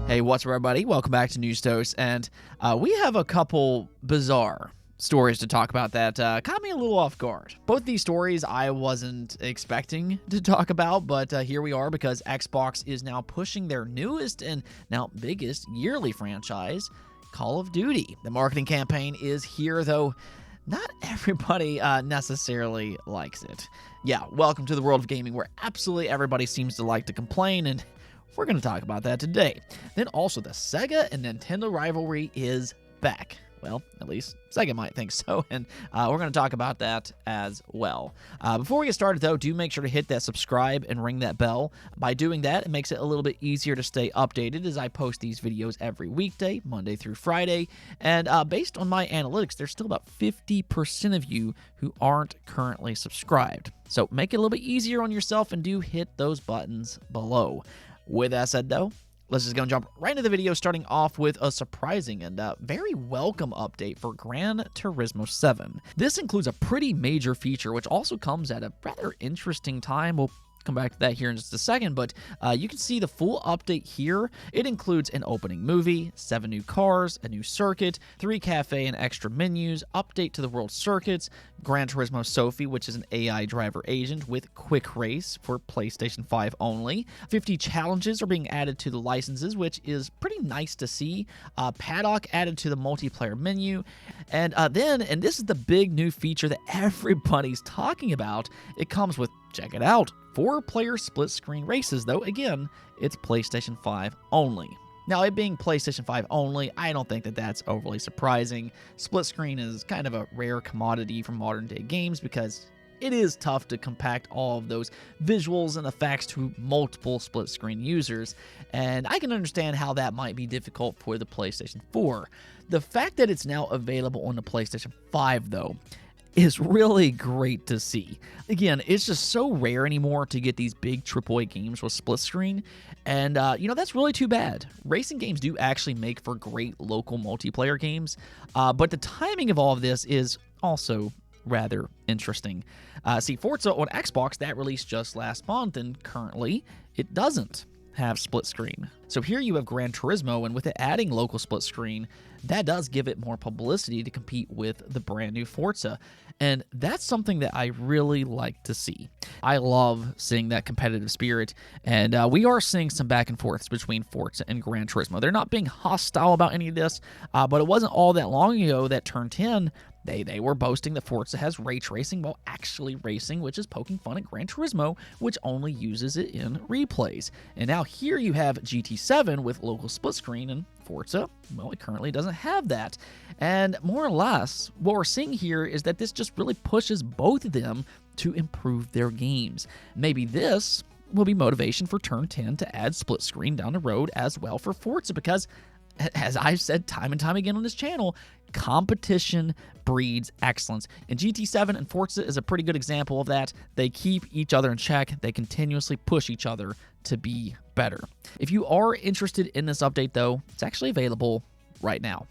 Hey, what's up, everybody? Welcome back to News Toast, and we have a couple bizarre stories to talk about that caught me a little off guard. Both these stories I wasn't expecting to talk about, but here we are because Xbox is now pushing their newest and now biggest yearly franchise, Call of Duty. The marketing campaign is here, though not everybody necessarily likes it. Yeah, welcome to the world of gaming where absolutely everybody seems to like to complain, and we're going to talk about that today. Then also, the Sega and Nintendo rivalry is back. Well, at least Sega might think so, and we're going to talk about that as well. Before we get started, though, do make sure to hit that subscribe and ring that bell. By doing that, it makes it a little bit easier to stay updated as I post these videos every weekday, Monday through Friday. And based on my analytics, there's still about 50% of you who aren't currently subscribed. So make it a little bit easier on yourself and do hit those buttons below. With that said, though, let's just go and jump right into the video, starting off with a surprising and very welcome update for Gran Turismo 7. This includes a pretty major feature, which also comes at a rather interesting time. We'll come back to that here in just a second, but you can see the full update here. It includes an opening movie, 7 new cars, a new circuit, 3 cafe and extra menus, update to the world circuits, Gran Turismo Sophie, which is an AI driver agent with Quick Race for PlayStation 5 only. 50 challenges are being added to the licenses, which is pretty nice to see. Paddock added to the multiplayer menu. And then, and this is the big new feature that everybody's talking about, it comes with, check it out, 4-player split-screen races, though, again, it's PlayStation 5 only. Now, it being PlayStation 5 only, I don't think that that's overly surprising. Split-screen is kind of a rare commodity for modern-day games because it is tough to compact all of those visuals and effects to multiple split-screen users, and I can understand how that might be difficult for the PlayStation 4. The fact that it's now available on the PlayStation 5, though, is really great to see. Again, it's just so rare anymore to get these big AAA games with split screen, and that's really too bad. Racing games do actually make for great local multiplayer games, but the timing of all of this is also rather interesting. See, Forza on Xbox, that released just last month, and currently it doesn't have split screen. So here you have Gran Turismo, and with it adding local split screen, that does give it more publicity to compete with the brand new Forza, and that's something that I really like to see. I love seeing that competitive spirit, and we are seeing some back and forths between Forza and Gran Turismo. They're not being hostile about any of this, but it wasn't all that long ago that Turn 10, they were boasting that Forza has ray tracing while actually racing, which is poking fun at Gran Turismo, which only uses it in replays. And now here you have GT7 with local split screen, and Forza, well, it currently doesn't have that. And more or less, what we're seeing here is that this just really pushes both of them to improve their games. Maybe this will be motivation for Turn 10 to add split screen down the road as well for Forza, because as I've said time and time again on this channel, competition breeds excellence. And GT7 and Forza is a pretty good example of that. They keep each other in check. They continuously push each other to be better. If you are interested in this update, though, it's actually available right now.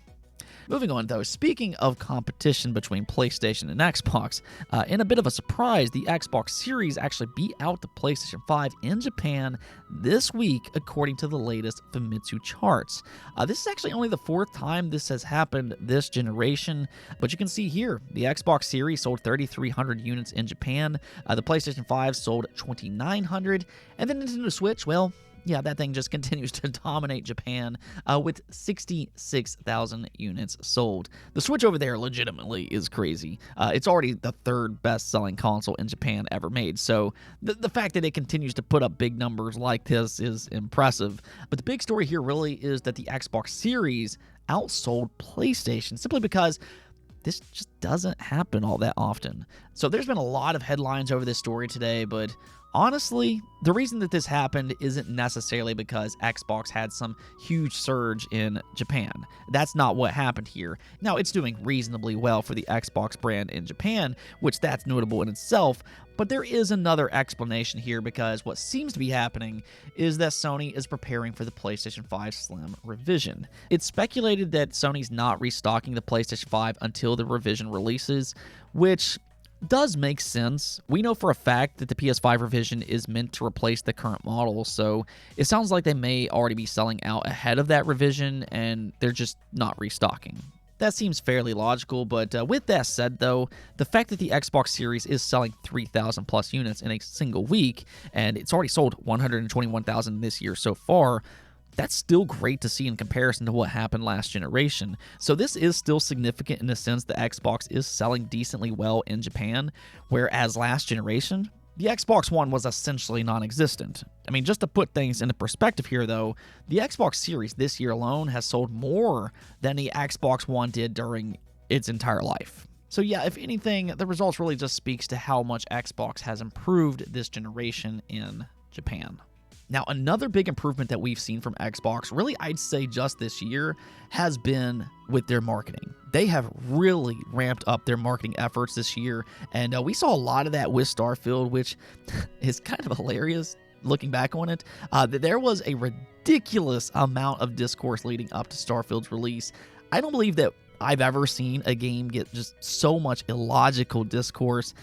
Moving on, though, speaking of competition between PlayStation and Xbox, in a bit of a surprise, the Xbox Series actually beat out the PlayStation 5 in Japan this week, according to the latest Famitsu charts. This is actually only the 4th time this has happened this generation, but you can see here, the Xbox Series sold 3,300 units in Japan, the PlayStation 5 sold 2,900, and the Nintendo Switch, well, yeah, that thing just continues to dominate Japan with 66,000 units sold. The Switch over there legitimately is crazy. It's already the 3rd best-selling console in Japan ever made, so the fact that it continues to put up big numbers like this is impressive. But the big story here really is that the Xbox Series outsold PlayStation simply because this just doesn't happen all that often. So there's been a lot of headlines over this story today, but honestly, the reason that this happened isn't necessarily because Xbox had some huge surge in Japan. That's not what happened here. Now, it's doing reasonably well for the Xbox brand in Japan, which that's notable in itself, but there is another explanation here because what seems to be happening is that Sony is preparing for the PlayStation 5 Slim revision. It's speculated that Sony's not restocking the PlayStation 5 until the revision releases, which does make sense. We know for a fact that the PS5 revision is meant to replace the current model, so it sounds like they may already be selling out ahead of that revision, and they're just not restocking. That seems fairly logical, but with that said, though, the fact that the Xbox Series is selling 3,000 plus units in a single week, and it's already sold 121,000 this year so far, that's still great to see in comparison to what happened last generation. So this is still significant in the sense that Xbox is selling decently well in Japan, whereas last generation, the Xbox One was essentially non-existent. I mean, just to put things into perspective here, though, the Xbox Series this year alone has sold more than the Xbox One did during its entire life. So yeah, if anything, the results really just speaks to how much Xbox has improved this generation in Japan. Now, another big improvement that we've seen from Xbox, really I'd say just this year, has been with their marketing. They have really ramped up their marketing efforts this year, and we saw a lot of that with Starfield, which is kind of hilarious looking back on it. There was a ridiculous amount of discourse leading up to Starfield's release. I don't believe that I've ever seen a game get just so much illogical discourse.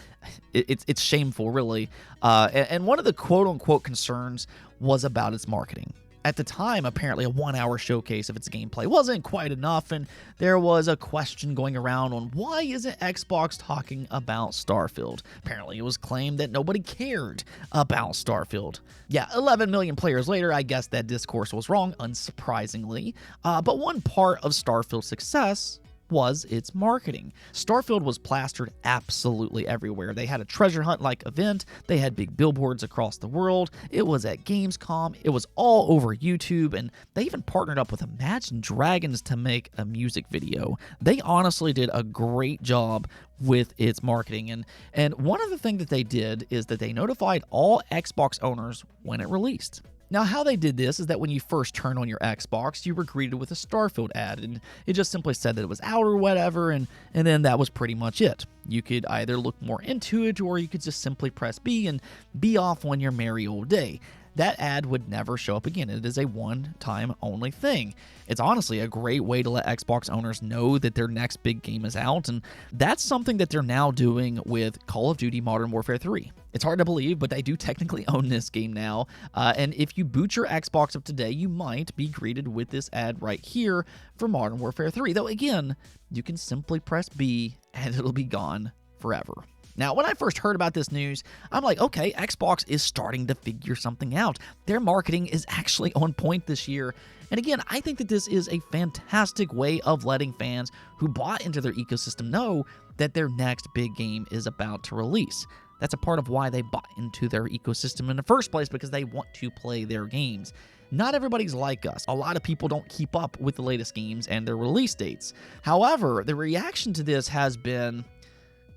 It's shameful, really. And one of the quote-unquote concerns was about its marketing. At the time, apparently a 1-hour showcase of its gameplay wasn't quite enough, and there was a question going around on why isn't Xbox talking about Starfield. Apparently, it was claimed that nobody cared about Starfield. Yeah, 11 million players later, I guess that discourse was wrong, unsurprisingly. But one part of Starfield's success was its marketing. Starfield was plastered absolutely everywhere. They had a treasure hunt-like event, they had big billboards across the world, it was at Gamescom, it was all over YouTube, and they even partnered up with Imagine Dragons to make a music video. They honestly did a great job with its marketing, and one of the things that they did is that they notified all Xbox owners when it released. Now, how they did this is that when you first turn on your Xbox, you were greeted with a Starfield ad, and it just simply said that it was out or whatever, and then that was pretty much it. You could either look more into it, or you could just simply press B and be off on your merry old day. That ad would never show up again. It is a one-time only thing. It's honestly a great way to let Xbox owners know that their next big game is out, and that's something that they're now doing with Call of Duty Modern Warfare 3. It's hard to believe, but they do technically own this game now, and if you boot your Xbox up today, you might be greeted with this ad right here for Modern Warfare 3, though again, you can simply press B and it'll be gone forever. Now, when I first heard about this news, I'm like, okay, Xbox is starting to figure something out. Their marketing is actually on point this year. And again, I think that this is a fantastic way of letting fans who bought into their ecosystem know that their next big game is about to release. That's a part of why they bought into their ecosystem in the first place, because they want to play their games. Not everybody's like us. A lot of people don't keep up with the latest games and their release dates. However, the reaction to this has been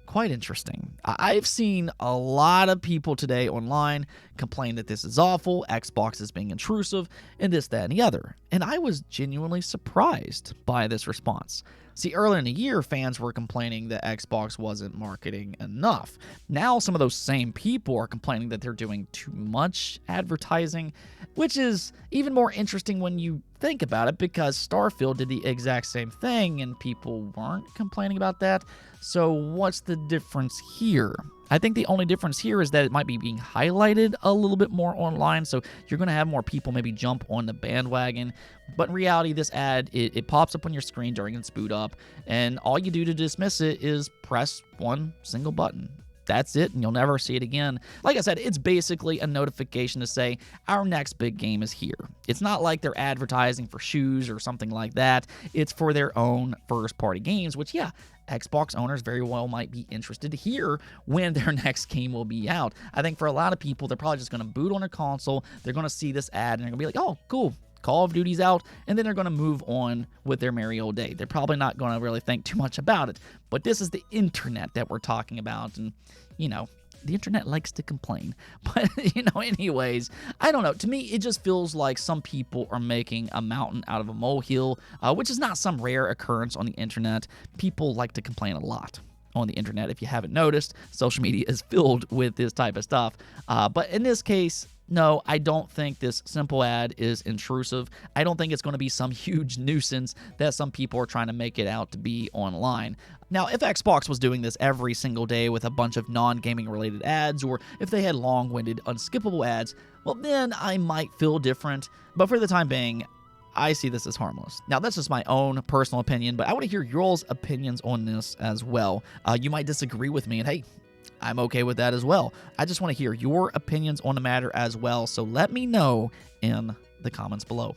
quite interesting. I've seen a lot of people today online complain that this is awful, Xbox is being intrusive, and this, that, and the other. And I was genuinely surprised by this response. See, earlier in the year, fans were complaining that Xbox wasn't marketing enough. Now, some of those same people are complaining that they're doing too much advertising, which is even more interesting when you think about it, because Starfield did the exact same thing and people weren't complaining about that. So what's the difference here? I think the only difference here is that it might be being highlighted a little bit more online, so you're going to have more people maybe jump on the bandwagon. But in reality, this ad, it pops up on your screen during its boot up, and all you do to dismiss it is press one single button. That's it, and you'll never see it again. Like I said, it's basically a notification to say, our next big game is here. It's not like they're advertising for shoes or something like that. It's for their own first-party games, which, yeah, Xbox owners very well might be interested to hear when their next game will be out. I think for a lot of people, they're probably just going to boot on a console, they're going to see this ad, and they're going to be like, oh, cool, Call of Duty's out, and then they're going to move on with their merry old day. They're probably not going to really think too much about it, but this is the internet that we're talking about, and, you know, the internet likes to complain. But, anyways, I don't know. To me, it just feels like some people are making a mountain out of a molehill, which is not some rare occurrence on the internet. People like to complain a lot on the internet. If you haven't noticed, social media is filled with this type of stuff. But in this case, No, I don't think this simple ad is intrusive. I don't think it's going to be some huge nuisance that some people are trying to make it out to be online. Now, if Xbox was doing this every single day with a bunch of non-gaming related ads, or if they had long-winded, unskippable ads, well, then I might feel different. But for the time being, I see this as harmless. Now, that's just my own personal opinion, but I want to hear y'all's opinions on this as well. You might disagree with me, and hey, I'm okay with that as well. I just want to hear your opinions on the matter as well, so let me know in the comments below.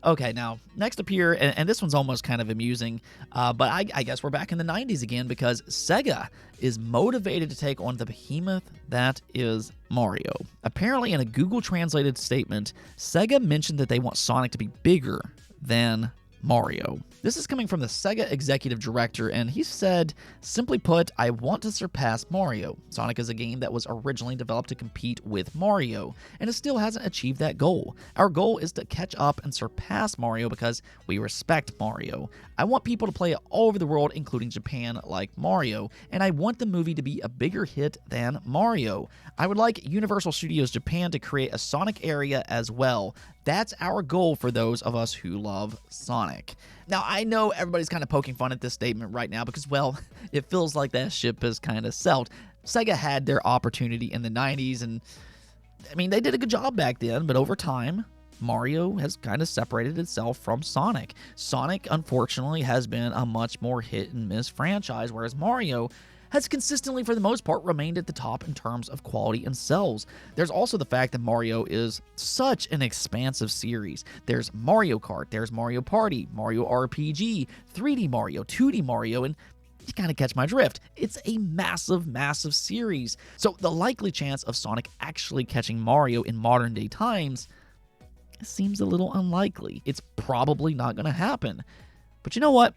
Okay, now, next up here, and this one's almost kind of amusing, but I guess we're back in the 90s again because Sega is motivated to take on the behemoth that is Mario. Apparently, in a Google translated statement, Sega mentioned that they want Sonic to be bigger than Mario. This is coming from the Sega executive director, and he said, simply put, I want to surpass Mario. Sonic is a game that was originally developed to compete with Mario, and it still hasn't achieved that goal. Our goal is to catch up and surpass Mario because we respect Mario. I want people to play it all over the world, including Japan, like Mario, and I want the movie to be a bigger hit than Mario. I would like Universal Studios Japan to create a Sonic area as well. That's our goal for those of us who love Sonic. Now, I know everybody's kind of poking fun at this statement right now because, well, it feels like that ship has kind of sailed. Sega had their opportunity in the 90s, and, I mean, they did a good job back then, but over time, Mario has kind of separated itself from Sonic. Sonic, unfortunately, has been a much more hit-and-miss franchise, whereas Mario has consistently, for the most part, remained at the top in terms of quality and sales. There's also the fact that Mario is such an expansive series. There's Mario Kart, there's Mario Party, Mario RPG, 3D Mario, 2D Mario, and you kind of catch my drift. It's a massive, massive series. So the likely chance of Sonic actually catching Mario in modern day times seems a little unlikely. It's probably not going to happen. But you know what?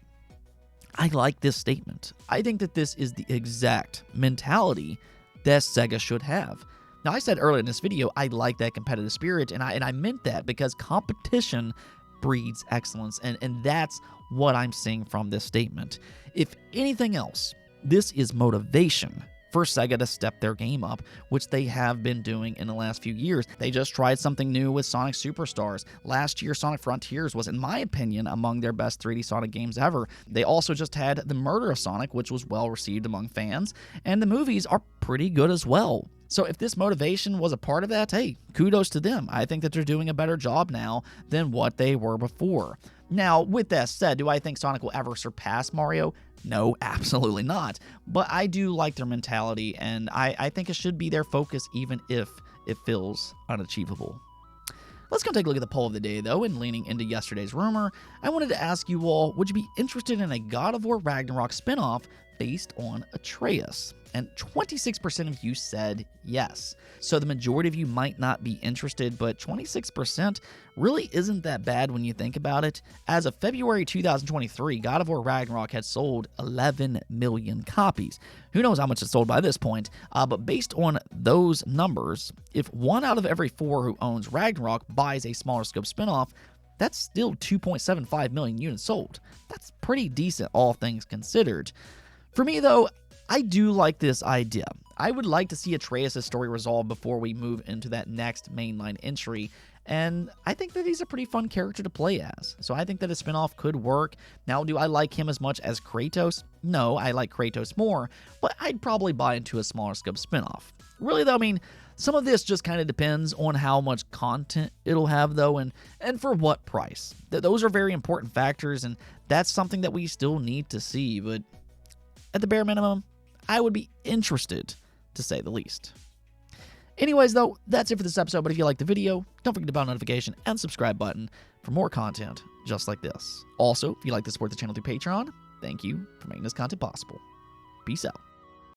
I like this statement. I think that this is the exact mentality that Sega should have. Now, I said earlier in this video, I like that competitive spirit, and I meant that because competition breeds excellence, and that's what I'm seeing from this statement. If anything else, this is motivation for Sega to step their game up, which they have been doing in the last few years. They just tried something new with Sonic Superstars. Last year, Sonic Frontiers was, in my opinion, among their best 3D Sonic games ever. They also just had The Murder of Sonic, which was well received among fans, and the movies are pretty good as well. So if this motivation was a part of that, hey, kudos to them. I think that they're doing a better job now than what they were before. Now, with that said, do I think Sonic will ever surpass Mario? No, absolutely not. But I do like their mentality, and I think it should be their focus even if it feels unachievable. Let's go take a look at the poll of the day, though, and leaning into yesterday's rumor, I wanted to ask you all, would you be interested in a God of War Ragnarok spinoff based on Atreus? And 26% of you said yes. So the majority of you might not be interested, but 26% really isn't that bad when you think about it. As of February 2023, God of War Ragnarok had sold 11 million copies. Who knows how much it's sold by this point, but based on those numbers, if 1 out of every 4 who owns Ragnarok buys a smaller scope spinoff, that's still 2.75 million units sold. That's pretty decent, all things considered. For me, though, I do like this idea. I would like to see Atreus' story resolved before we move into that next mainline entry, and I think that he's a pretty fun character to play as, so I think that a spinoff could work. Now, do I like him as much as Kratos? No, I like Kratos more, but I'd probably buy into a smaller scope spinoff. Really, though, I mean, some of this just kind of depends on how much content it'll have, though, and for what price. Those are very important factors, and that's something that we still need to see, but at the bare minimum, I would be interested, to say the least. Anyways, though, that's it for this episode, but if you liked the video, don't forget to bell notification and subscribe button for more content just like this. Also, if you'd like to support the channel through Patreon, thank you for making this content possible. Peace out.